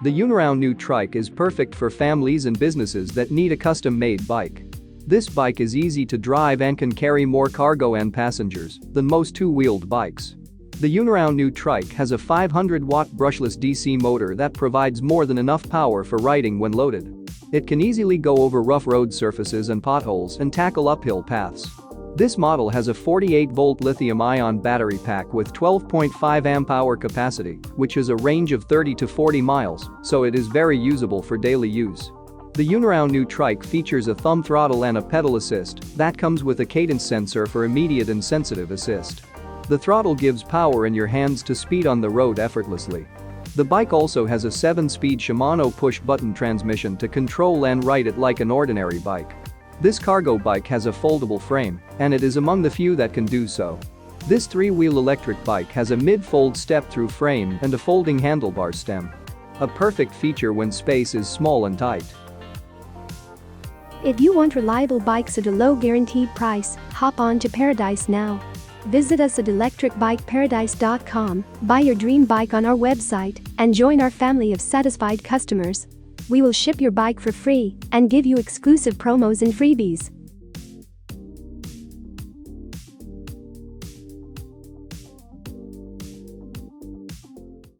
The Eunorau New-Trike is perfect for families and businesses that need a custom-made bike. This bike is easy to drive and can carry more cargo and passengers than most two-wheeled bikes. The Eunorau New-Trike has a 500-watt brushless DC motor that provides more than enough power for riding when loaded. It can easily go over rough road surfaces and potholes and tackle uphill paths. This model has a 48-volt lithium-ion battery pack with 12.5 amp-hour capacity, which has a range of 30 to 40 miles, so it is very usable for daily use. The Eunorau New-Trike features a thumb throttle and a pedal assist that comes with a cadence sensor for immediate and sensitive assist. The throttle gives power in your hands to speed on the road effortlessly. The bike also has a 7-speed Shimano push-button transmission to control and ride it like an ordinary bike. This cargo bike has a foldable frame, and it is among the few that can do so. This 3-wheel electric bike has a mid-fold step-through frame and a folding handlebar stem. A perfect feature when space is small and tight. If you want reliable bikes at a low guaranteed price, hop on to Paradise now. Visit us at electricbikeparadise.com, buy your dream bike on our website, and join our family of satisfied customers. We will ship your bike for free and give you exclusive promos and freebies.